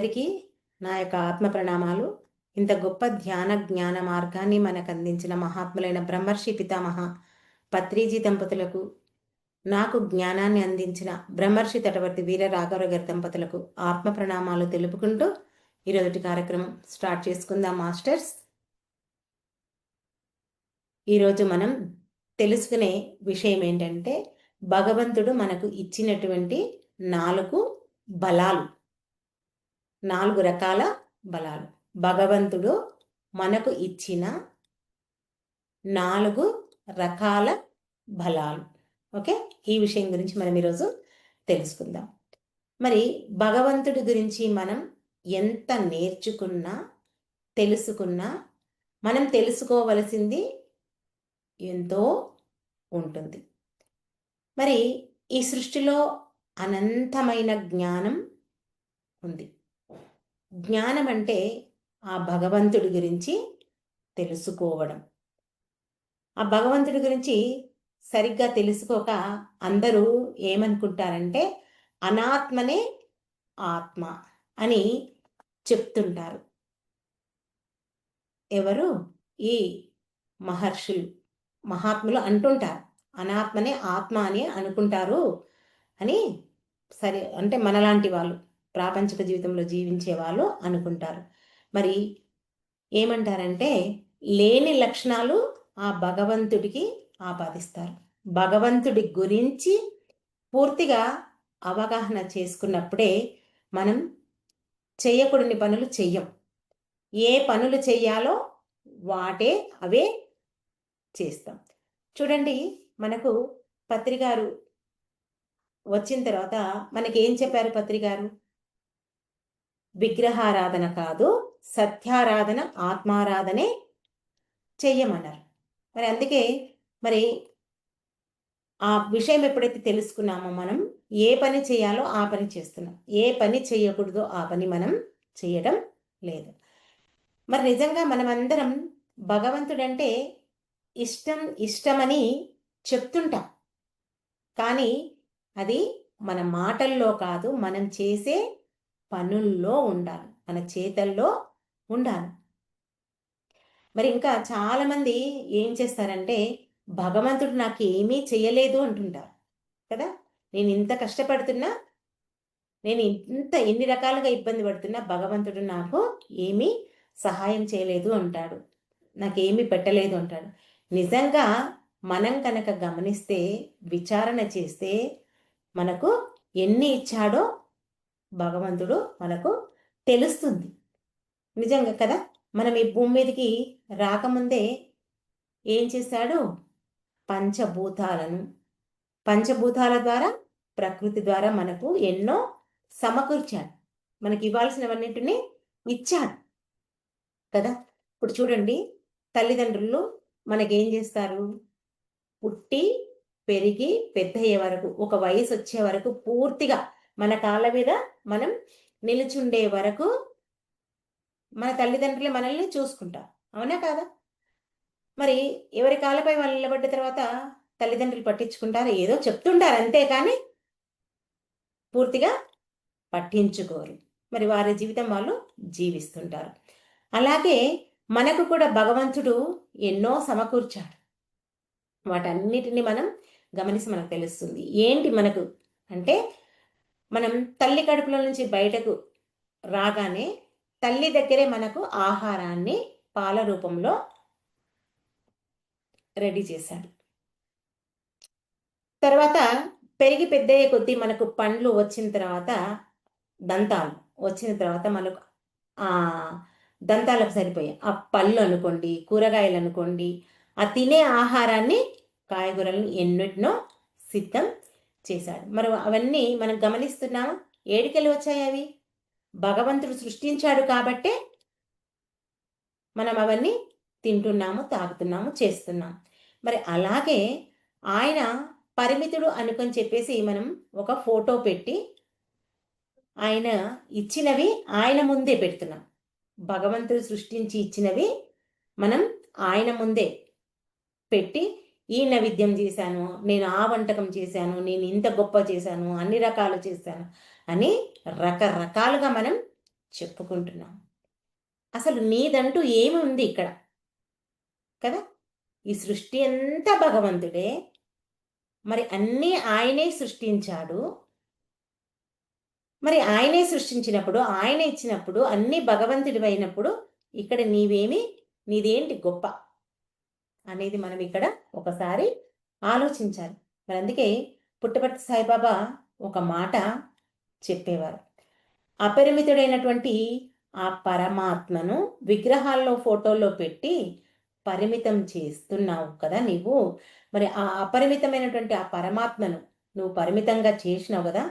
అందరికీ నా యొక్క ఆత్మ ప్రణామాలు. ఇంత గొప్ప ధ్యాన జ్ఞాన మార్గాన్ని మనకు అందించిన మహాత్ములైన బ్రహ్మర్షి పితామహ పత్రిజీ దంపతులకు, నాకు జ్ఞానాన్ని అందించిన బ్రహ్మర్షి తటవర్తి వీర రాఘవరావు గారి దంపతులకు ఆత్మ ప్రణామాలు తెలుపుకుంటూ ఈరోజు కార్యక్రమం స్టార్ట్ చేసుకుందాం మాస్టర్స్. ఈరోజు మనం తెలుసుకునే విషయం ఏంటంటే, భగవంతుడు మనకు ఇచ్చినటువంటి 4 బలాలు, 4 రకాల బలాలు. భగవంతుడు మనకు ఇచ్చిన 4 రకాల బలాలు. ఓకే, ఈ విషయం గురించి మనం ఈరోజు తెలుసుకుందాం. మరి భగవంతుడి గురించి మనం ఎంత నేర్చుకున్నా, తెలుసుకున్నా, మనం తెలుసుకోవలసింది ఎంతో ఉంటుంది. మరి ఈ సృష్టిలో అనంతమైన జ్ఞానం ఉంది. జ్ఞానం అంటే ఆ భగవంతుడి గురించి తెలుసుకోవడం. ఆ భగవంతుడి గురించి సరిగ్గా తెలుసుకోక అందరూ ఏమనుకుంటారంటే అనాత్మనే ఆత్మ అని చెప్తుంటారు. ఎవరు? ఈ మహర్షులు, మహాత్ములు అంటుంటారు అనాత్మనే ఆత్మ అని అనుకుంటారు అని. సరే అంటే మనలాంటి వాళ్ళు, ప్రాపంచిక జీవితంలో జీవించే వాళ్ళు అనుకుంటారు. మరి ఏమంటారంటే లేని లక్షణాలు ఆ భగవంతుడికి ఆపాదిస్తారు. భగవంతుడి గురించి పూర్తిగా అవగాహన చేసుకున్నప్పుడే మనం చేయకూడని పనులు చెయ్యం. ఏ పనులు చెయ్యాలో అవే చేస్తాం. చూడండి, మనకు పత్రిగారు వచ్చిన తర్వాత మనకేం చెప్పారు? పత్రిగారు విగ్రహారాధన కాదు, సత్యారాధన, ఆత్మారాధనే చెయ్యమన్నారు. మరి అందుకే మరి ఆ విషయం ఎప్పుడైతే తెలుసుకున్నామో మనం ఏ పని చేయాలో ఆ పని చేస్తున్నాం, ఏ పని చేయకూడదో ఆ పని మనం చేయడం లేదు. మరి నిజంగా మనమందరం భగవంతుడంటే ఇష్టమని చెప్తుంటాం, కానీ అది మన మాటల్లో కాదు, మనం చేసే పనుల్లో ఉండాలి, మన చేతల్లో ఉండాలి. మరి ఇంకా చాలామంది ఏం చేస్తారంటే భగవంతుడు నాకు ఏమీ చేయలేదు అంటుంటారు కదా. నేను ఇంత కష్టపడుతున్నా, నేను ఎన్ని రకాలుగా ఇబ్బంది పడుతున్నా భగవంతుడు నాకు ఏమీ సహాయం చేయలేదు అంటాడు, నాకేమీ పెట్టలేదు అంటాడు. నిజంగా మనం కనుక గమనిస్తే, విచారణ చేస్తే మనకు ఎన్ని ఇచ్చాడో భగవంతుడు మనకు తెలుస్తుంది. నిజంగా కదా. మనం ఈ భూమి మీదకి రాకముందే ఏం చేశాడు? పంచభూతాల ద్వారా, ప్రకృతి ద్వారా మనకు ఎన్నో సమకూర్చాడు, మనకి ఇవ్వాల్సినవన్నింటినీ ఇచ్చాడు కదా. ఇప్పుడు చూడండి, తల్లిదండ్రులు మనకేం చేస్తారు? పుట్టి పెరిగి పెద్దయ్యే వరకు, ఒక వయసు వచ్చే వరకు, పూర్తిగా మన కాళ్ళ మీద మనం నిలుచుండే వరకు మన తల్లిదండ్రులే మనల్ని చూసుకుంటారు. అవునా కాదా? మరి ఎవరి కాళ్ళపై వాళ్ళు నిలబడ్డ తర్వాత తల్లిదండ్రులు పట్టించుకుంటారు, ఏదో చెప్తుంటారు అంతే, కానీ పూర్తిగా పట్టించుకోరు. మరి వారి జీవితం వాళ్ళు జీవిస్తుంటారు. అలాగే మనకు కూడా భగవంతుడు ఎన్నో సమకూర్చాడు. వాటన్నిటిని మనం గమనిస్తే మనకు తెలుస్తుంది. ఏంటి మనకు అంటే, మనం తల్లి కడుపులో నుంచి బయటకు రాగానే తల్లి దగ్గరే మనకు ఆహారాన్ని పాల రూపంలో రెడీ చేశాడు. తర్వాత పెరిగి పెద్దయ్యే కొద్దీ మనకు పండ్లు వచ్చిన తర్వాత, దంతాలు వచ్చిన తర్వాత మనకు ఆ దంతాలకు సరిపోయాయి ఆ పళ్ళు అనుకోండి, కూరగాయలు అనుకోండి, ఆ తినే ఆహారాన్ని, కాయగూరలను ఎన్నిటినో సిద్ధం చేశాడు. మరి అవన్నీ మనం గమనిస్తున్నామా? ఏడికెళ్ళి వచ్చాయి అవి? భగవంతుడు సృష్టించాడు కాబట్టే మనం అవన్నీ తింటున్నాము, తాగుతున్నాము, చేస్తున్నాము. మరి అలాగే ఆయన పరిమితుడు అనుకొని చెప్పేసి మనం ఒక ఫోటో పెట్టి ఆయన ఇచ్చినవి ఆయన ముందే పెడుతున్నాం. భగవంతుడు సృష్టించి ఇచ్చినవి మనం ఆయన ముందే పెట్టి, ఈ నైవేద్యం చేశాను, నేను ఆ వంటకం చేశాను, నేను ఇంత గొప్ప చేశాను, అన్ని రకాలు చేశాను అని రకరకాలుగా మనం చెప్పుకుంటున్నాం. అసలు నీదంటూ ఏమి ఉంది ఇక్కడ కదా? ఈ సృష్టి అంతా భగవంతుడే, మరి అన్నీ ఆయనే సృష్టించాడు. మరి ఆయనే సృష్టించినప్పుడు, ఆయన ఇచ్చినప్పుడు, అన్నీ భగవంతుడి అయినప్పుడు ఇక్కడ నీదేంటి గొప్ప అనేది మనం ఇక్కడ ఒకసారి ఆలోచించాలి. మరి అందుకే పుట్టపర్తి సాయిబాబా ఒక మాట చెప్పేవారు, అపరిమితుడైనటువంటి ఆ పరమాత్మను విగ్రహాల్లో ఫోటోల్లో పెట్టి పరిమితం చేస్తున్నావు కదా నీవు. మరి ఆ అపరిమితమైనటువంటి ఆ పరమాత్మను నువ్వు పరిమితంగా చేసినావు కదా.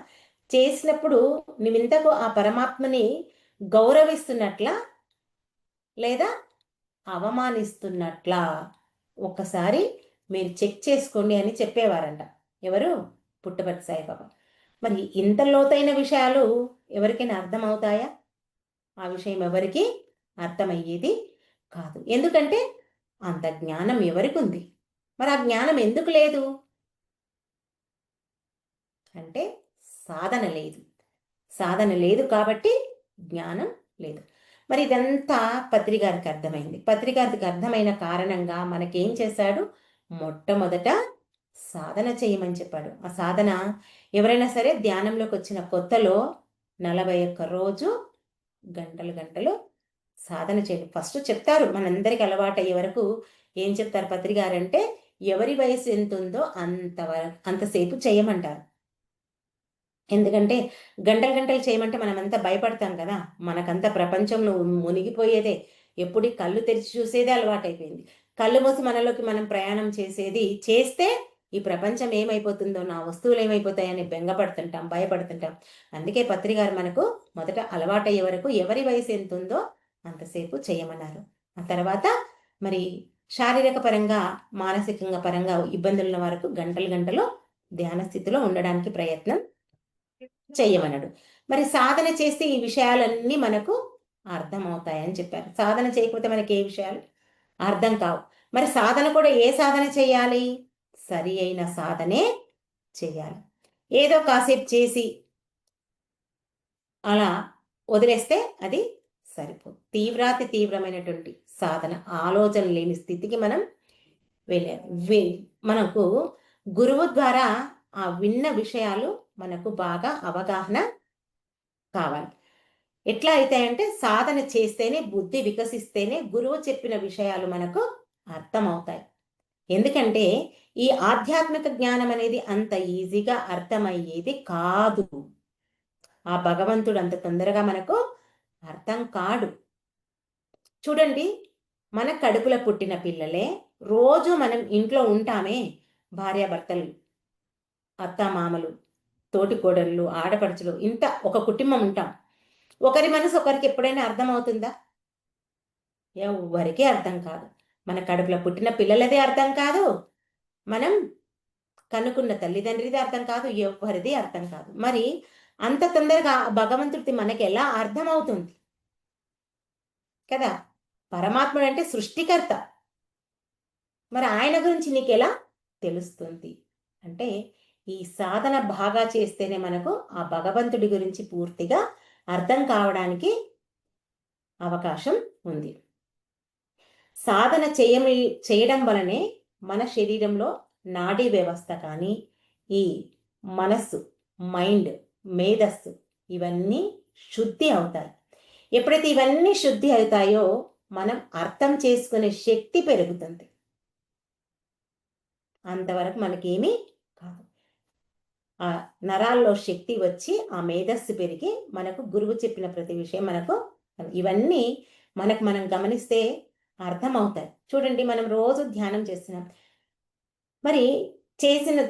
చేసినప్పుడు నువ్వింతకు ఆ పరమాత్మని గౌరవిస్తున్నట్లా లేదా అవమానిస్తున్నట్లా ఒక్కసారి మీరు చెక్ చేసుకోండి అని చెప్పేవారంట. ఎవరు? పుట్టపర్తి సాయిబాబా. మరి ఇంత లోతైన విషయాలు ఎవరికైనా అర్థమవుతాయా? ఆ విషయం ఎవరికి అర్థమయ్యేది కాదు. ఎందుకంటే అంత జ్ఞానం ఎవరికి ఉంది? మరి ఆ జ్ఞానం ఎందుకు లేదు అంటే సాధన లేదు. సాధన లేదు కాబట్టి జ్ఞానం లేదు. మరి ఇదంతా పత్రిగారికి అర్థమైంది. పత్రిగారికి అర్థమైన కారణంగా మనకేం చేశాడు? మొట్టమొదట సాధన చేయమని చెప్పాడు. ఆ సాధన ఎవరైనా సరే ధ్యానంలోకి వచ్చిన కొత్తలో 41 రోజు గంటలు గంటలు సాధన చేయండి. ఫస్ట్ చెప్తారు మనందరికి అలవాటు అయ్యే వరకు ఏం చెప్తారు పత్రిగారంటే, ఎవరి వయసు ఎంత ఉందో అంతసేపు చేయమంటారు. ఎందుకంటే గంటలు గంటలు చేయమంటే మనమంతా భయపడతాం కదా. మనకంతా ప్రపంచంలో మునిగిపోయేదే, ఎప్పుడు కళ్ళు తెరిచి చూసేదే అలవాటైపోయింది. కళ్ళు మూసి మనలోకి మనం ప్రయాణం చేస్తే ఈ ప్రపంచం ఏమైపోతుందో, నా వస్తువులు ఏమైపోతాయని బెంగపడుతుంటాం, భయపడుతుంటాం. అందుకే పత్రిగారు మనకు మొదట అలవాటయ్యే వరకు ఎవరి వయసు ఎంత ఉందో అంతసేపు చేయమన్నారు. ఆ తర్వాత మరి శారీరక పరంగా మానసికంగా పరంగా ఇబ్బందులున్న వరకు గంటలు గంటలు ధ్యాన స్థితిలో ఉండడానికి ప్రయత్నం చెయ్యమన్నాడు. మరి సాధన చేస్తే ఈ విషయాలన్నీ మనకు అర్థమవుతాయని చెప్పారు. సాధన చేయకపోతే మనకి ఏ విషయాలు అర్థం కావు. మరి సాధన కూడా ఏ సాధన చేయాలి? సరి అయిన సాధనే చేయాలి. ఏదో కాసేపు చేసి అలా వదిలేస్తే అది సరిపోదు. తీవ్రమైనటువంటి సాధన, ఆలోచన లేని స్థితికి మనం వెళ్ళాలి. మనకు గురువు ద్వారా ఆ విన్న విషయాలు మనకు బాగా అవగాహన కావాలి. ఎట్లా అవుతాయంటే సాధన చేస్తేనే, బుద్ధి వికసిస్తేనే గురువు చెప్పిన విషయాలు మనకు అర్థమవుతాయి. ఎందుకంటే ఈ ఆధ్యాత్మిక జ్ఞానం అనేది అంత ఈజీగా అర్థమయ్యేది కాదు. ఆ భగవంతుడు అంత తొందరగా మనకు అర్థం కాడు. చూడండి, మన కడుపులో పుట్టిన పిల్లలే రోజు మనం ఇంట్లో ఉంటామే, భార్యాభర్తలు, అత్తామామలు, తోటి కోడళ్ళు, ఆడపడుచులు, ఇంత ఒక కుటుంబం ఉంటాం. ఒకరి మనసు ఒకరికి ఎప్పుడైనా అర్థమవుతుందా? ఎవరికీ అర్థం కాదు. మన కడుపులో పుట్టిన పిల్లలదే అర్థం కాదు, మనం కనుక్కున్న తల్లిదండ్రిది అర్థం కాదు, ఎవరిది అర్థం కాదు. మరి అంత తొందరగా భగవంతుడిది మనకి ఎలా అర్థమవుతుంది కదా? పరమాత్ముడు అంటే సృష్టికర్త. మరి ఆయన గురించి నీకు ఎలా తెలుస్తుంది అంటే ఈ సాధన బాగా చేస్తేనే మనకు ఆ భగవంతుడి గురించి పూర్తిగా అర్థం కావడానికి అవకాశం ఉంది. సాధన చేయడం వలనే మన శరీరంలో నాడీ వ్యవస్థ కానీ, ఈ మనస్సు, మైండ్, మేధస్సు ఇవన్నీ శుద్ధి అవుతాయి. ఎప్పుడైతే ఇవన్నీ శుద్ధి అవుతాయో మనం అర్థం చేసుకునే శక్తి పెరుగుతుంది. అంతవరకు మనకేమీ కాదు. ఆ నరాల్లో శక్తి వచ్చి ఆ మేధస్సు పెరిగి మనకు గురువు చెప్పిన ప్రతి విషయం మనకు ఇవన్నీ మనం గమనిస్తే అర్థమవుతాయి. చూడండి, మనం రోజు ధ్యానం చేస్తున్నాం. మరి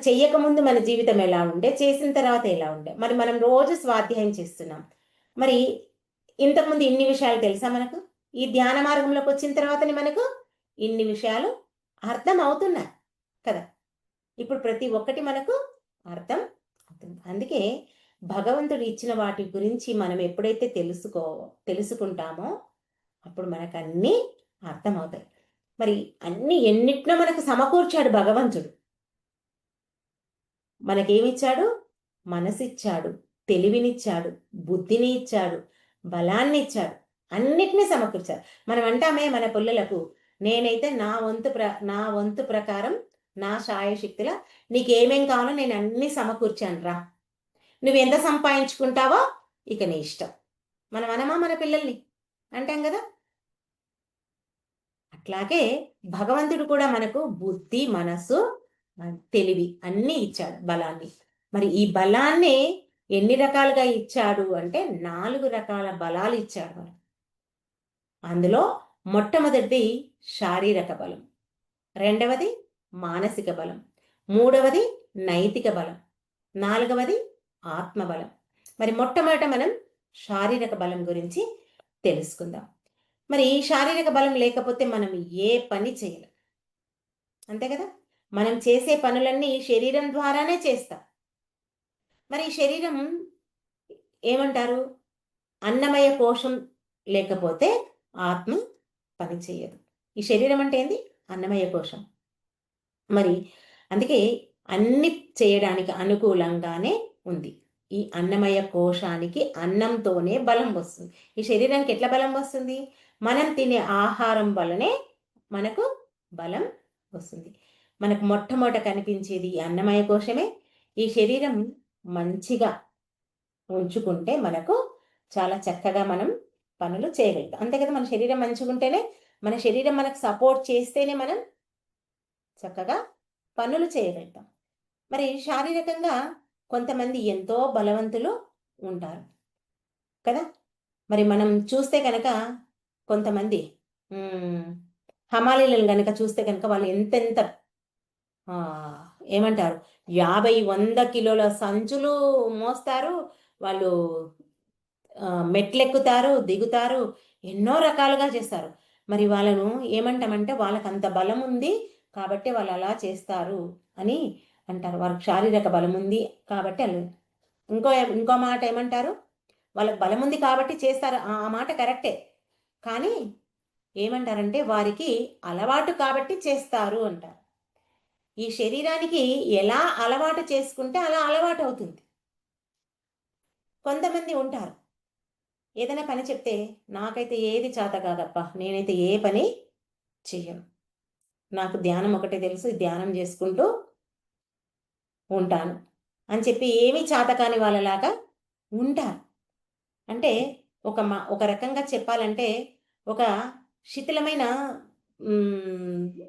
చెయ్యకముందు మన జీవితం ఎలా ఉండే, చేసిన తర్వాత ఎలా ఉండే? మరి మనం రోజు స్వాధ్యాయం చేస్తున్నాం. మరి ఇంతకుముందు ఇన్ని విషయాలు తెలుసా మనకు? ఈ ధ్యాన మార్గంలోకి వచ్చిన తర్వాతనే మనకు ఇన్ని విషయాలు అర్థం అవుతున్నాయి కదా. ఇప్పుడు ప్రతి ఒక్కటి మనకు అర్థం అవుతుంది. అందుకే భగవంతుడు ఇచ్చిన వాటి గురించి మనం ఎప్పుడైతే తెలుసుకుంటామో అప్పుడు మనకు అన్నీ అర్థమవుతాయి. మరి అన్ని ఎన్నిట్లో మనకు సమకూర్చాడు భగవంతుడు. మనకేమిచ్చాడు? మనసిచ్చాడు, తెలివినిచ్చాడు, బుద్ధిని ఇచ్చాడు, బలాన్ని ఇచ్చాడు, అన్నిటినీ సమకూర్చాడు. మనం అంటామే మన పిల్లలకు, నేనైతే నా వంతు ప్రకారం నా శాయశక్తుల నీకేమేం కావాలో నేను అన్ని సమకూర్చాను రా, నువ్వు ఎంత సంపాదించుకుంటావో ఇక నీ ఇష్టం. మనం అనమా మన పిల్లల్ని? అంటాం కదా. అట్లాగే భగవంతుడు కూడా మనకు బుద్ధి, మనస్సు, తెలివి అన్నీ ఇచ్చాడు, బలాన్ని. మరి ఈ బలాన్ని ఎన్ని రకాలుగా ఇచ్చాడు అంటే 4 రకాల బలాలు ఇచ్చాడు మనకు. అందులో మొట్టమొదటిది శారీరక బలం, రెండవది మానసిక బలం, మూడవది నైతిక బలం, నాలుగవది ఆత్మబలం. మరి మొట్టమొదట మనం శారీరక బలం గురించి తెలుసుకుందాం. మరి శారీరక బలం లేకపోతే మనం ఏ పని చేయలేం, అంతే కదా. మనం చేసే పనులన్నీ శరీరం ద్వారానే చేస్తాం. మరి శరీరం ఏమంటారు, అన్నమయ కోశం లేకపోతే ఆత్మ పని చేయదు. ఈ శరీరం అంటే ఏంది? అన్నమయ కోశం. మరి అందుకే అన్ని చేయడానికి అనుకూలంగానే ఉంది. ఈ అన్నమయ కోశానికి అన్నంతోనే బలం వస్తుంది. ఈ శరీరానికి ఎట్లా బలం వస్తుంది? మనం తినే ఆహారం వల్లనే మనకు బలం వస్తుంది. మనకు మొట్టమొదట కనిపించేది ఈ అన్నమయ కోశమే. ఈ శరీరం మంచిగా ఉంచుకుంటే మనకు చాలా చక్కగా మనం పనులు చేయగలుగుతాం, అంతే కదా. మన శరీరం మంచిగా ఉంటేనే, మన శరీరం మనకు సపోర్ట్ చేస్తేనే మనం చక్కగా పనులు చేయగలుగుతాం. మరి శారీరకంగా కొంతమంది ఎంతో బలవంతులు ఉంటారు కదా. మరి మనం చూస్తే కనుక కొంతమంది హమాలీలను కనుక చూస్తే కనుక వాళ్ళు ఎంతెంత ఏమంటారు 50-100 కిలోల సంచులు మోస్తారు వాళ్ళు, మెట్లెక్కుతారు, దిగుతారు, ఎన్నో రకాలుగా చేస్తారు. మరి వాళ్ళను ఏమంటామంటే వాళ్ళకి అంత బలం ఉంది కాబట్టి వాళ్ళు అలా చేస్తారు అని అంటారు. వాళ్ళకి శారీరక బలం ఉంది కాబట్టి వాళ్ళు. ఇంకో మాట ఏమంటారు, వాళ్ళకి బలం ఉంది కాబట్టి చేస్తారు. ఆ మాట కరెక్టే, కానీ ఏమంటారంటే వారికి అలవాటు కాబట్టి చేస్తారు అంటారు. ఈ శరీరానికి ఎలా అలవాటు చేసుకుంటే అలా అలవాటు అవుతుంది. కొంతమంది ఉంటారు ఏదైనా పని చెప్తే నాకైతే ఏది చేత కాదప్పా, నేనైతే ఏ పని చెయ్యను, నాకు ధ్యానం ఒకటే తెలుసు, ధ్యానం చేసుకుంటూ ఉంటాను అని చెప్పి ఏమీ చేతకాని వాళ్ళలాగా ఉంటారు. అంటే ఒక రకంగా చెప్పాలంటే ఒక శిథిలమైన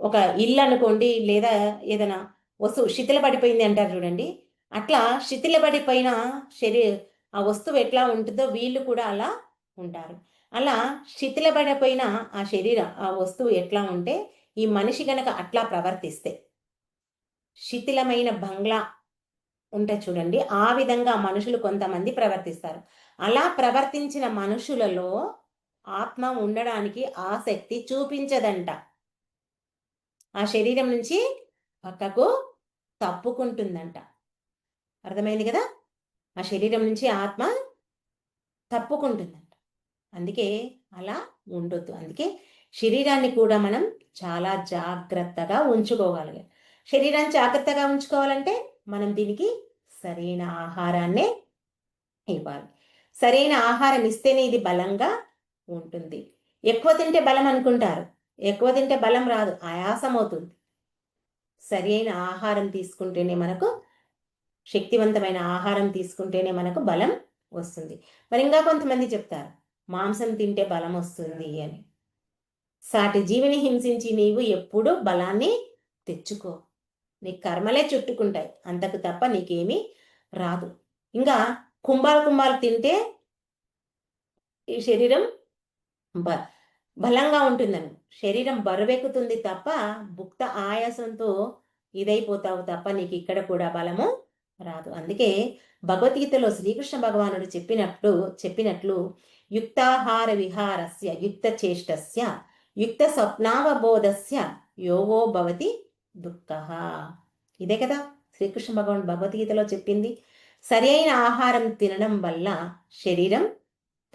ఒక ఇల్లు అనుకోండి, లేదా ఏదైనా వస్తువు శిథిల పడిపోయింది అంటారు చూడండి, అట్లా శిథిల పడిపోయిన ఆ వస్తువు ఎట్లా ఉంటుందో వీళ్ళు కూడా అలా ఉంటారు. అలా శిథిలపడిపోయిన ఆ వస్తువు ఎట్లా ఉంటే ఈ మనిషి గనక అట్లా ప్రవర్తిస్తే, శిథిలమైన బంగ్లా ఉంటే చూడండి, ఆ విధంగా మనుషులు కొంతమంది ప్రవర్తిస్తారు. అలా ప్రవర్తించిన మనుషులలో ఆత్మ ఉండడానికి ఆసక్తి చూపించదంట. ఆ శరీరం నుంచి పక్కకు తప్పుకుంటుందంట. అర్థమైంది కదా. ఆ శరీరం నుంచి ఆత్మ తప్పుకుంటుందంట. అందుకే అలా ఉండొద్దు. అందుకే శరీరాన్ని కూడా మనం చాలా జాగ్రత్తగా ఉంచుకోగలిగాం. శరీరాన్ని జాగ్రత్తగా ఉంచుకోవాలంటే మనం దీనికి సరైన ఆహారాన్నే ఇవ్వాలి. సరైన ఆహారం ఇస్తేనే ఇది బలంగా ఉంటుంది. ఎక్కువ తింటే బలం అనుకుంటారు, ఎక్కువ తింటే బలం రాదు, ఆయాసం అవుతుంది. సరైన ఆహారం తీసుకుంటేనే మనకు, శక్తివంతమైన ఆహారం తీసుకుంటేనే మనకు బలం వస్తుంది. మరి ఇంకా కొంతమంది చెప్తారు మాంసం తింటే బలం వస్తుంది అని. సాటి జీవిని హింసించి నీవు ఎప్పుడూ బలాన్ని తెచ్చుకో, నీ కర్మలే చుట్టుకుంటాయి, అంతకు తప్ప నీకేమీ రాదు. ఇంకా కుంభాలు తింటే ఈ శరీరం బలంగా ఉంటుందని, శరీరం బరువెక్కుతుంది తప్ప భుక్త ఆయాసంతో ఇదైపోతావు తప్ప నీకు ఇక్కడ కూడా బలము రాదు. అందుకే భగవద్గీతలో శ్రీకృష్ణ భగవానుడు చెప్పినట్లు యుక్తాహార విహారస్య యుక్త చేష్టస్య యుక్త స్వప్నావబోధస్య యోగో భవతి దుఃఖః. ఇదే కదా శ్రీకృష్ణ భగవానుడు భగవద్గీతలో చెప్పింది. సరి అయిన ఆహారం తినడం వల్ల శరీరం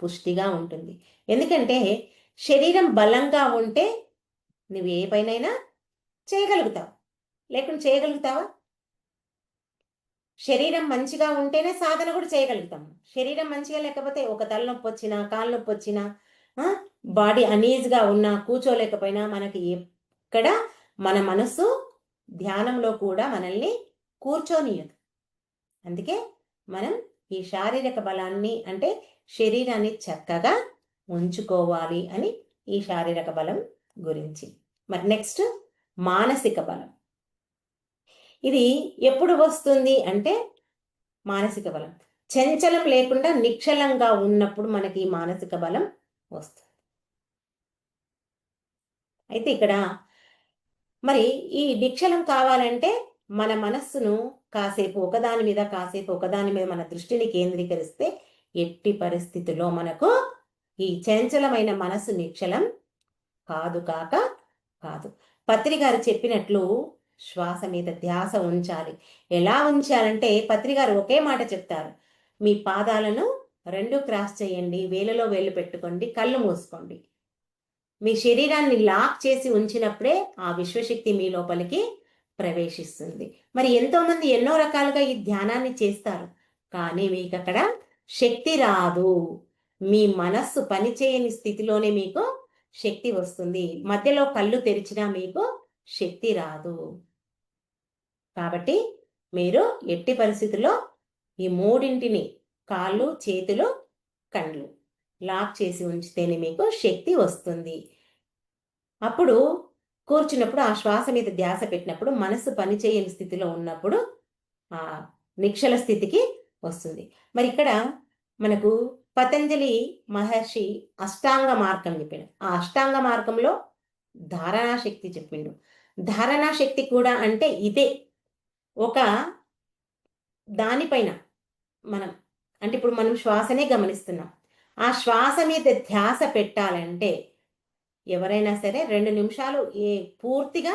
పుష్టిగా ఉంటుంది. ఎందుకంటే శరీరం బలంగా ఉంటే నువ్వు ఏ పైనైనా చేయగలుగుతావు, లేకుండా చేయగలుగుతావా? శరీరం మంచిగా ఉంటేనే సాధన కూడా చేయగలుగుతాము. శరీరం మంచిగా లేకపోతే ఒక తలనొప్పి వచ్చినా, కాలు నొప్పి వచ్చినా, బాడీ అనీజ్గా ఉన్నా, కూర్చోలేకపోయినా మనకి ఎక్కడ మన మనసు ధ్యానంలో కూడా మనల్ని కూర్చోనియదు. అందుకే మనం ఈ శారీరక బలాన్ని అంటే శరీరాన్ని చక్కగా ఉంచుకోవాలి అని ఈ శారీరక బలం గురించి. మరి నెక్స్ట్ మానసిక బలం. ఇది ఎప్పుడు వస్తుంది అంటే మానసిక బలం చంచలం లేకుండా నిశ్చలంగా ఉన్నప్పుడు మనకి ఈ మానసిక బలం వస్తుంది. అయితే ఇక్కడ మరి ఈ నిశ్చలం కావాలంటే మన మనస్సును కాసేపు ఒకదాని మీద కాసేపు ఒకదాని మీద మన దృష్టిని కేంద్రీకరిస్తే ఎట్టి పరిస్థితుల్లో మనకు ఈ చంచలమైన మనస్సు నిశ్చలం కాదు కాదు. పత్రి గారు చెప్పినట్లు శ్వాస మీద ధ్యాస ఉంచాలి. ఎలా ఉంచాలంటే పత్రి గారు ఒకే మాట చెప్తారు. మీ పాదాలను రెండు క్రాస్ చేయండి, వేలలో వేలు పెట్టుకోండి, కళ్ళు మూసుకోండి. మీ శరీరాన్ని లాక్ చేసి ఉంచినప్పుడే ఆ విశ్వశక్తి మీ లోపలికి ప్రవేశిస్తుంది. మరి ఎంతో మంది ఎన్నో రకాలుగా ఈ ధ్యానాన్ని చేస్తారు, కానీ మీకు అక్కడ శక్తి రాదు. మీ మనస్సు పనిచేయని స్థితిలోనే మీకు శక్తి వస్తుంది. మధ్యలో కళ్ళు తెరిచినా మీకు శక్తి రాదు. కాబట్టి మీరు ఎట్టి పరిస్థితుల్లో ఈ మూడింటిని కాళ్ళు, చేతులు, కళ్ళు లాక్ చేసి ఉంచితేనే మీకు శక్తి వస్తుంది. అప్పుడు కూర్చున్నప్పుడు ఆ శ్వాస మీద ధ్యాస పెట్టినప్పుడు మనసు పనిచేయని స్థితిలో ఉన్నప్పుడు ఆ నిశ్చల స్థితికి వస్తుంది. మరి ఇక్కడ మనకు పతంజలి మహర్షి అష్టాంగ మార్గం చెప్పాడు. ఆ అష్టాంగ మార్గంలో ధారణా శక్తి చెప్పిండు. ధారణా శక్తి కూడా అంటే ఇదే. ఒక దానిపైన మనం అంటే ఇప్పుడు మనం శ్వాసనే గమనిస్తున్నాం. ఆ శ్వాస మీద ధ్యాస పెట్టాలంటే ఎవరైనా సరే 2 నిమిషాలు పూర్తిగా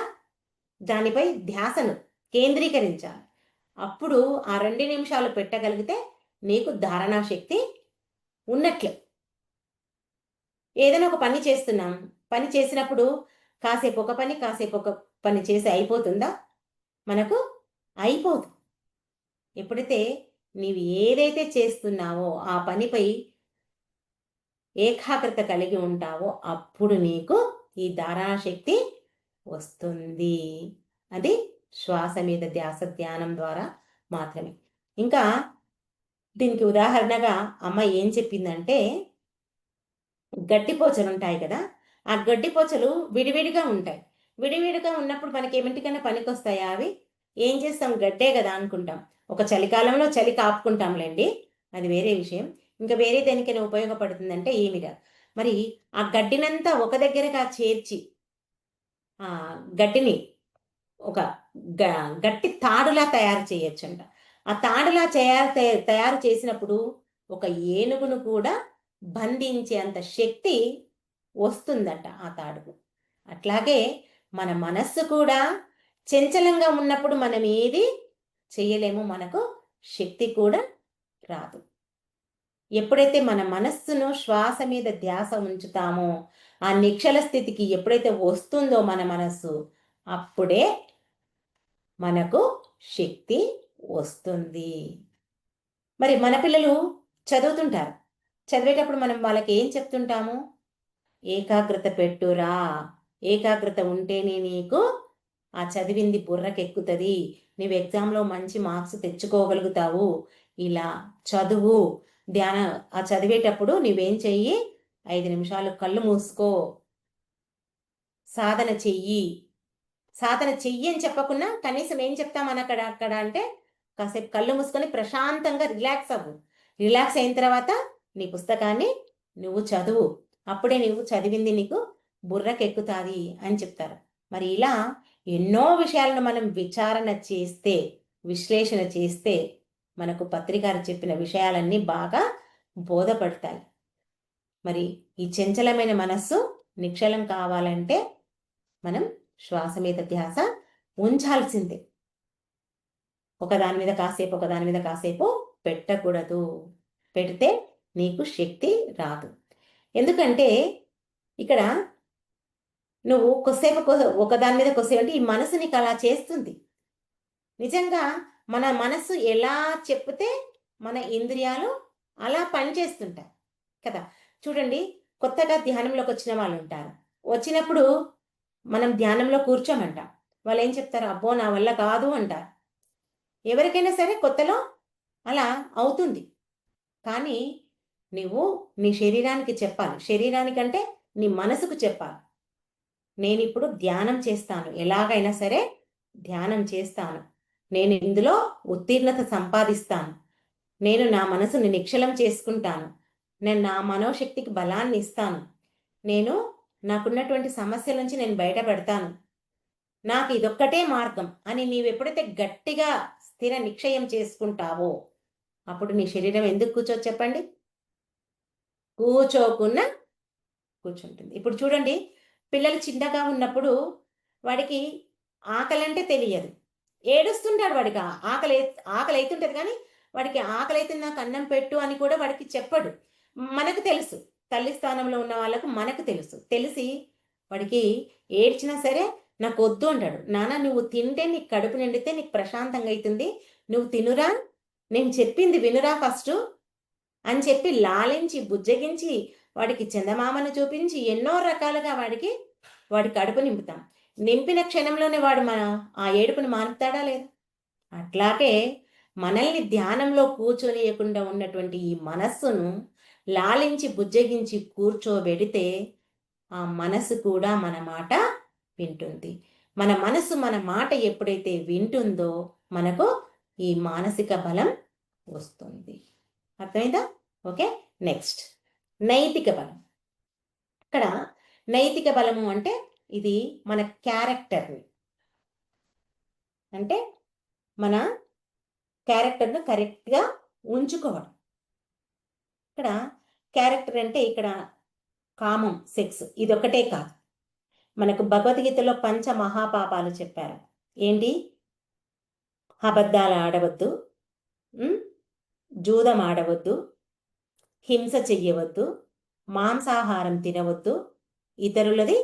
దానిపై ధ్యాసను కేంద్రీకరించాలి. అప్పుడు ఆ 2 నిమిషాలు పెట్టగలిగితే నీకు ధారణా శక్తి ఉన్నట్లే. ఏదైనా ఒక పని చేస్తున్నాం, పని చేసినప్పుడు కాసేపు ఒక పని కాసేపు ఒక పని చేసి అయిపోతుందా? మనకు అయిపోదు. ఎప్పుడైతే నీవు ఏదైతే చేస్తున్నావో ఆ పనిపై ఏకాగ్రత కలిగి ఉంటావో అప్పుడు నీకు ఈ ధారణా శక్తి వస్తుంది. అది శ్వాస మీద ధ్యాస ధ్యానం ద్వారా మాత్రమే. ఇంకా దీనికి ఉదాహరణగా అమ్మ ఏం చెప్పిందంటే, గడ్డిపోచలు ఉంటాయి కదా, ఆ గడ్డిపోచలు విడివిడిగా ఉంటాయి. విడివిడిగా ఉన్నప్పుడు మనకి ఏమిటికైనా పనికొస్తాయా అవి? ఏం చేస్తాం, గడ్డే కదా అనుకుంటాం. ఒక చలికాలంలో చలి కాపుకుంటాంలేండి, అది వేరే విషయం. ఇంకా వేరే దేనికైనా ఉపయోగపడుతుందంటే ఏమి రాదు. మరి ఆ గడ్డినంతా ఒక దగ్గరగా చేర్చి ఆ గడ్డిని ఒక గట్టి తాడులా తయారు చేయొచ్చంట. ఆ తాడులా తయారు చేసినప్పుడు ఒక ఏనుగును కూడా బంధించే అంత శక్తి వస్తుందట ఆ తాడుకు. అట్లాగే మన మనస్సు కూడా చంచలంగా ఉన్నప్పుడు మనం ఏది చేయలేము, మనకు శక్తి కూడా రాదు. ఎప్పుడైతే మన మనస్సును శ్వాస మీద ధ్యాస ఉంచుతామో, ఆ నిశ్చల స్థితికి ఎప్పుడైతే వస్తుందో మన మనస్సు, అప్పుడే మనకు శక్తి వస్తుంది. మరి మన పిల్లలు చదువుతుంటారు. చదివేటప్పుడు మనం వాళ్ళకి ఏం చెప్తుంటాము? ఏకాగ్రత పెట్టురా, ఏకాగ్రత ఉంటేనే నీకు ఆ చదివింది బుర్రకెక్కుతుంది, నీవు ఎగ్జామ్లో మంచి మార్క్స్ తెచ్చుకోగలుగుతావు, ఇలా చదువు. ఆ చదివేటప్పుడు నువ్వేం చెయ్యి, 5 నిమిషాలు కళ్ళు మూసుకో, సాధన చెయ్యి. సాధన చెయ్యి అని చెప్పకుండా కనీసం ఏం చెప్తామని అక్కడ అంటే, కాసేపు కళ్ళు మూసుకొని ప్రశాంతంగా రిలాక్స్ అవ్వు. రిలాక్స్ అయిన తర్వాత నీ పుస్తకాన్ని నువ్వు చదువు. అప్పుడే నువ్వు చదివింది నీకు బుర్రకెక్కుతుంది అని చెప్తారు. మరి ఇలా ఎన్నో విషయాలను మనం విచారణ చేస్తే, విశ్లేషణ చేస్తే మనకు పత్రికారు చెప్పిన విషయాలన్నీ బాగా బోధపడతాయి. మరి ఈ చంచలమైన మనస్సు నిశ్చలం కావాలంటే మనం శ్వాస మీద ధ్యాస ఉంచాల్సిందే. ఒకదాని మీద కాసేపు ఒకదాని మీద కాసేపు పెట్టకూడదు. పెడితే నీకు శక్తి రాదు. ఎందుకంటే ఇక్కడ నువ్వు కొద్దిసేపు ఒకదాని మీద కొద్దిసేపు అంటే ఈ మనసు నీకు అలా చేస్తుంది. నిజంగా మన మనసు ఎలా చెప్తే మన ఇంద్రియాలు అలా పనిచేస్తుంటాయి కదా. చూడండి, కొత్తగా ధ్యానంలోకి వచ్చిన వాళ్ళు ఉంటారు. వచ్చినప్పుడు మనం ధ్యానంలో కూర్చోమంటాం. వాళ్ళు ఏం చెప్తారు? అబ్బో నా వల్ల కాదు అంటారు. ఎవరికైనా సరే కొత్తలో అలా అవుతుంది. కానీ నువ్వు నీ శరీరానికి చెప్పాలి. శరీరానికంటే నీ మనసుకు చెప్పాలి. నేనిప్పుడు ధ్యానం చేస్తాను, ఎలాగైనా సరే ధ్యానం చేస్తాను, నేను ఇందులో ఉత్తీర్ణత సంపాదిస్తాను, నేను నా మనసుని నిశ్చలం చేసుకుంటాను, నేను నా మనోశక్తికి బలాన్ని ఇస్తాను, నేను నాకున్నటువంటి సమస్యల నుంచి నేను బయటపడతాను, నాకు ఇదొక్కటే మార్గం అని నీవు ఎప్పుడైతే గట్టిగా స్థిర నిశ్చయం చేసుకుంటావో అప్పుడు నీ శరీరం ఎందుకు కూర్చోదు చెప్పండి? కూర్చోకున్నా కూర్చుంటుంది. ఇప్పుడు చూడండి, పిల్లలు చిన్నగా ఉన్నప్పుడు వాడికి ఆకలి అంటే తెలియదు, ఏడుస్తుంటాడు. వాడికి ఆకలి ఆకలి అవుతుంటది, కానీ వాడికి ఆకలి అయితే నాకు అన్నం పెట్టు అని కూడా వాడికి చెప్పడు. మనకు తెలుసు, తల్లి స్థానంలో ఉన్న వాళ్ళకు మనకు తెలుసు. తెలిసి వాడికి ఏడ్చినా సరే నాకు వద్దు అంటాడు. నాన్న నువ్వు తింటే నీకు కడుపు నిండితే నీకు ప్రశాంతంగా అవుతుంది, నువ్వు తినురా, నేను చెప్పింది వినురా ఫస్ట్ అని చెప్పి లాలించి బుజ్జగించి వాడికి చందమామను చూపించి ఎన్నో రకాలుగా వాడి కడుపు నింపుతాం. నింపిన క్షణంలోనే వాడు ఆ ఏడుపుని మానుతాడా లేదా? అట్లాగే మనల్ని ధ్యానంలో కూర్చోనియకుండా ఉన్నటువంటి ఈ మనస్సును లాలించి బుజ్జగించి కూర్చోబెడితే ఆ మనసు కూడా మన మాట వింటుంది. మన మనసు మన మాట ఎప్పుడైతే వింటుందో మనకు ఈ మానసిక బలం వస్తుంది. అర్థమైందా? ఓకే, నెక్స్ట్ నైతిక బలం. ఇక్కడ నైతిక బలము అంటే ఇది మన క్యారెక్టర్ని, అంటే మన క్యారెక్టర్ను కరెక్ట్గా ఉంచుకోవడం. ఇక్కడ క్యారెక్టర్ అంటే ఇక్కడ కామం, సెక్స్ ఇదొక్కటే కాదు. మనకు భగవద్గీతలో పంచ మహాపాపాలు చెప్పారు. ఏంటి? అబద్ధాలు ఆడవద్దు, జూదం ఆడవద్దు, హింస చెయ్యవద్దు, మాంసాహారం తినవద్దు, ఇతరులది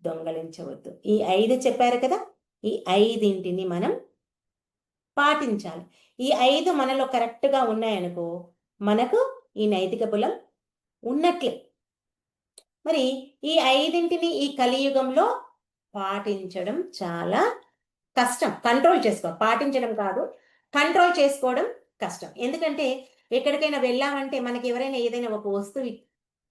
దొంగలించవద్దు. ఈ 5 చెప్పారు కదా. ఈ 5ంటిని మనం పాటించాలి. ఈ 5 మనలో కరెక్ట్గా ఉన్నాయనుకో మనకు ఈ నైతిక బలం ఉన్నట్లే. మరి ఈ 5ంటిని ఈ కలియుగంలో పాటించడం చాలా కష్టం. కంట్రోల్ చేసుకోవాలి, పాటించడం కాదు, కంట్రోల్ చేసుకోవడం కష్టం. ఎందుకంటే ఎక్కడికైనా వెళ్ళామంటే మనకి ఎవరైనా ఏదైనా ఒక వస్తువు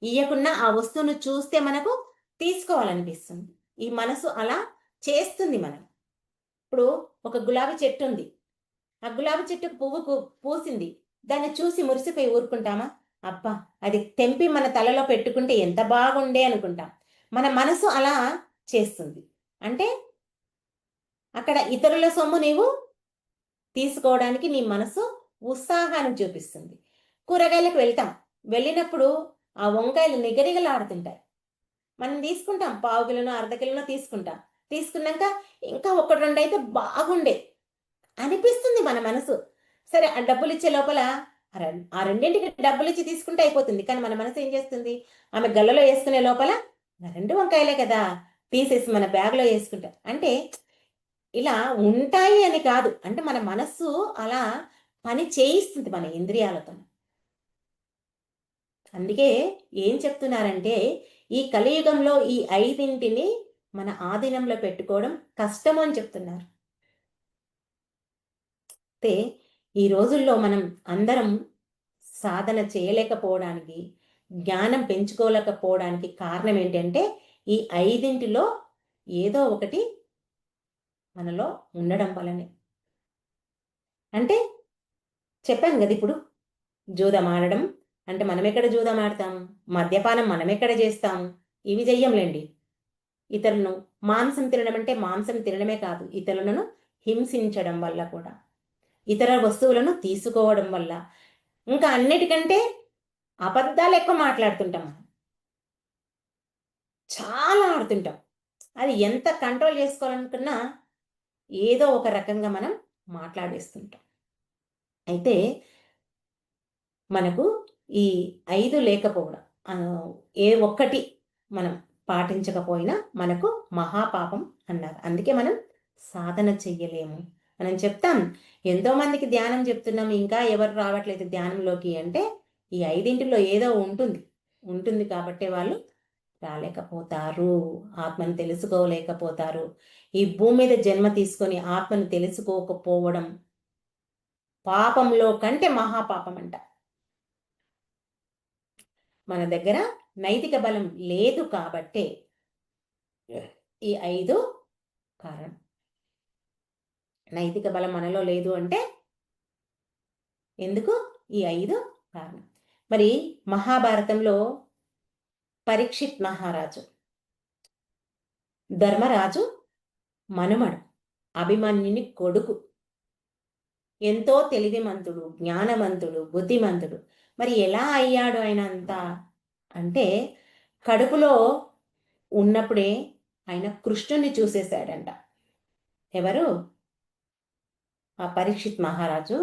ఇయ్యకున్నా ఆ వస్తువును చూస్తే మనకు తీసుకోవాలనిపిస్తుంది. ఈ మనసు అలా చేస్తుంది. మనం ఇప్పుడు ఒక గులాబీ చెట్టు ఉంది, ఆ గులాబీ చెట్టుకు పువ్వు పూసింది, దాన్ని చూసి మురిసిపోయి ఊరుకుంటామా? అబ్బా అది తెంపి మన తలలో పెట్టుకుంటే ఎంత బాగుండే అనుకుంటాం. మన మనసు అలా చేస్తుంది. అంటే అక్కడ ఇతరుల సొమ్ము నీవు తీసుకోవడానికి నీ మనసు ఉత్సాహాన్ని చూపిస్తుంది. కూరగాయలకు వెళ్తాం, వెళ్ళినప్పుడు ఆ వంకాయలు నిగనిగలాడుతుంటాయి, మనం తీసుకుంటాం, పావు కిలోనో అర్ధ కిలోనో తీసుకుంటాం. తీసుకున్నాక ఇంకా 1-2 అయితే బాగుండే అనిపిస్తుంది మన మనసు. సరే ఆ డబ్బులు ఇచ్చే లోపల ఆ రెండింటికి డబ్బులు ఇచ్చి తీసుకుంటే అయిపోతుంది. కానీ మన మనసు ఏం చేస్తుంది? ఆమె గల్లలో వేసుకునే లోపల 2 వంకాయలే కదా తీసేసి మన బ్యాగ్లో వేసుకుంటా. అంటే ఇలా ఉంటాయి అని కాదు, అంటే మన మనస్సు అలా పని చేయిస్తుంది మన ఇంద్రియాలతో. అందుకే ఏం చెప్తున్నారంటే ఈ కలియుగంలో ఈ 5ంటిని మన ఆధీనంలో పెట్టుకోవడం కష్టం అని చెప్తున్నారు. అయితే ఈ రోజుల్లో మనం అందరం సాధన చేయలేకపోవడానికి, జ్ఞానం పెంచుకోలేకపోవడానికి కారణం ఏంటంటే ఈ 5ంటిలో ఏదో ఒకటి మనలో ఉండడం వల్లనే. అంటే చెప్పాను కదా, ఇప్పుడు జూదం ఆడడం అంటే మనం ఎక్కడ జూదం ఆడతాం? మద్యపానం మనం ఎక్కడ చేస్తాం? ఇవి చెయ్యంలేండి. ఇతరులను మాంసం తినడం అంటే మాంసం తినడమే కాదు, ఇతరులను హింసించడం వల్ల కూడా, ఇతర వస్తువులను తీసుకోవడం వల్ల, ఇంకా అన్నిటికంటే అబద్ధాలు ఎక్కువ మాట్లాడుతుంటాం. మనం చాలా ఆడుతుంటాం. అది ఎంత కంట్రోల్ చేసుకోవాలనుకున్నా ఏదో ఒక రకంగా మనం మాట్లాడేస్తుంటాం. అయితే మనకు ఈ 5 లేకపోవడం, ఏ ఒక్కటి మనం పాటించకపోయినా మనకు మహాపాపం అన్నారు. అందుకే మనం సాధన చెయ్యలేము, మనం చెప్తాం, ఎంతో మందికి ధ్యానం చెప్తున్నాం, ఇంకా ఎవరు రావట్లేదు ధ్యానంలోకి అంటే ఈ 5 ఏదో ఉంటుంది ఉంటుంది కాబట్టి వాళ్ళు రాలేకపోతారు, ఆత్మను తెలుసుకోలేకపోతారు. ఈ భూమి మీద జన్మ తీసుకొని ఆత్మను తెలుసుకోకపోవడం పాపంలో కంటే మహాపాపం అంట. మన దగ్గర నైతిక బలం లేదు కాబట్టే ఈ 5 కారణం. నైతిక బలం మనలో లేదు అంటే ఎందుకు? ఈ 5 కారణం. మరి మహాభారతంలో పరీక్షిత్ మహారాజు, ధర్మరాజు మనుమడు, అభిమన్యుని కొడుకు, ఎంతో తెలివిమంతుడు, జ్ఞానవంతుడు, బుద్ధిమంతుడు. మరి ఎలా అయ్యాడు ఆయన అంతా అంటే కడుపులో ఉన్నప్పుడే ఆయన కృష్ణుని చూసేశాడంట. ఎవరు? ఆ పరీక్షిత్ మహారాజు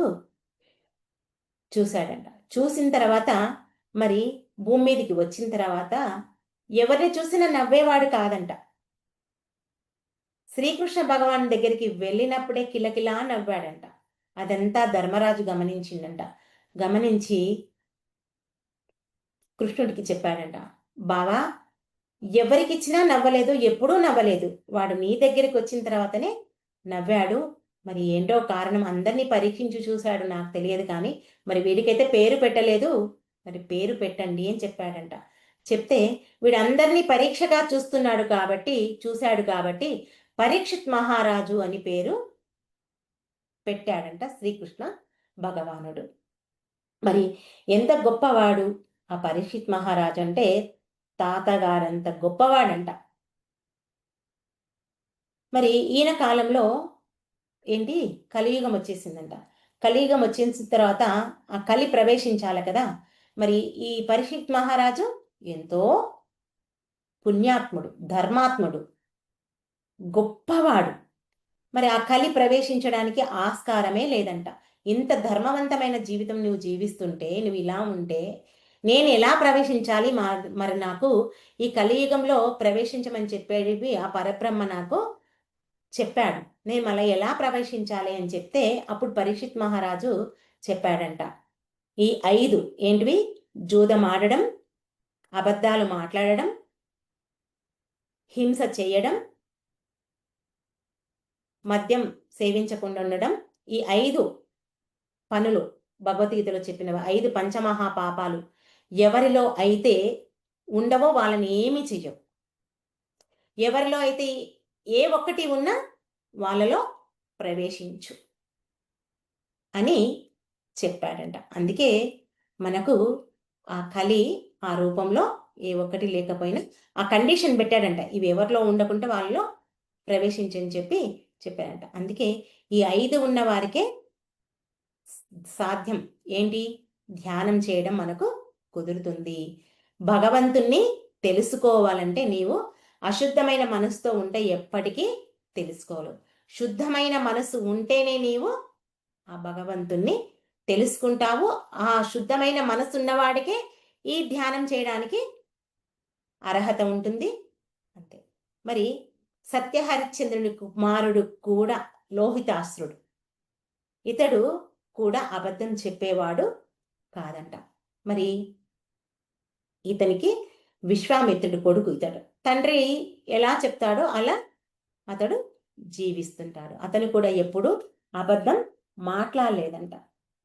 చూశాడంట. చూసిన తర్వాత మరి భూమి మీదకి వచ్చిన తర్వాత ఎవరిని చూసినా నవ్వేవాడు కాదంట. శ్రీకృష్ణ భగవాన్ దగ్గరికి వెళ్ళినప్పుడే కిలకిలా నవ్వాడంట. అదంతా ధర్మరాజు గమనించిండంట. గమనించి కృష్ణుడికి చెప్పాడంట, బావా ఎవరికిచ్చినా నవ్వలేదు, ఎప్పుడూ నవ్వలేదు, వాడు నీ దగ్గరికి వచ్చిన తర్వాతనే నవ్వాడు. మరి ఏంటో కారణం, అందరినీ పరీక్షించి చూశాడు, నాకు తెలియదు కానీ మరి వీడికైతే పేరు పెట్టలేదు, మరి పేరు పెట్టండి అని చెప్పాడంట. చెప్తే వీడందరినీ పరీక్షగా చూస్తున్నాడు కాబట్టి చూశాడు కాబట్టి పరీక్షిత్ మహారాజు అని పేరు పెట్టాడంట శ్రీకృష్ణ భగవానుడు. మరి ఎంత గొప్పవాడు ఆ పరీక్షిత్ మహారాజు అంటే, తాతగారంత గొప్పవాడంట. మరి ఈయన కాలంలో ఏంటి కలియుగం వచ్చేసిందంట. కలియుగం వచ్చేసిన తర్వాత ఆ కలి ప్రవేశించాలి కదా. మరి ఈ పరీక్షిత్ మహారాజు ఎంతో పుణ్యాత్ముడు, ధర్మాత్ముడు, గొప్పవాడు. మరి ఆ కలి ప్రవేశించడానికి ఆస్కారమే లేదంట. ఇంత ధర్మవంతమైన జీవితం నువ్వు జీవిస్తుంటే, నువ్వు ఇలా ఉంటే నేను ఎలా ప్రవేశించాలి? మరి నాకు ఈ కలియుగంలో ప్రవేశించమని చెప్పేది ఆ పరబ్రహ్మ నాకు చెప్పాడు, నేను మళ్ళీ ఎలా ప్రవేశించాలి అని చెప్తే అప్పుడు పరీక్షిత్ మహారాజు చెప్పాడంట, ఈ 5 ఏంటివి? జూదం ఆడడం, అబద్ధాలు మాట్లాడడం, హింస చేయడం, మద్యం సేవించకుండా ఉండడం, ఈ 5 పనులు భగవద్గీతలో చెప్పినవి 5 పంచమహాపాపాలు ఎవరిలో అయితే ఉండవో వాళ్ళని ఏమీ చెయ్యవు. ఎవరిలో అయితే ఏ ఒక్కటి ఉన్నా వాళ్ళలో ప్రవేశించు అని చెప్పాడంట. అందుకే మనకు ఆ కలి ఆ రూపంలో ఏ ఒక్కటి లేకపోయినా ఆ కండిషన్ పెట్టాడంట, ఇవి ఎవరిలో ఉండకుంటే వాళ్ళలో ప్రవేశించని చెప్పాడంట. అందుకే ఈ 5 ఉన్న వారికే సాధ్యం ఏంటి? ధ్యానం చేయడం మనకు కుదురుతుంది. భగవంతుణ్ణి తెలుసుకోవాలంటే నీవు అశుద్ధమైన మనసుతో ఉంటే ఎప్పటికీ తెలుసుకోలేవు. శుద్ధమైన మనసు ఉంటేనే నీవు ఆ భగవంతుణ్ణి తెలుసుకుంటావు. ఆ శుద్ధమైన మనసు ఉన్నవాడికే ఈ ధ్యానం చేయడానికి అర్హత ఉంటుంది. అంతే. మరి సత్యహరిశ్చంద్రుని కుమారుడు కూడా లోహితాసురుడు, ఇతడు కూడా అబద్ధం చెప్పేవాడు కాదంట. మరి ఇతనికి విశ్వామిత్రుడు కొడుకు ఇతడు. తండ్రి ఎలా చెప్తాడో అలా అతడు జీవిస్తుంటాడు. అతను కూడా ఎప్పుడు అబద్ధం మాట్లాడలేదంట.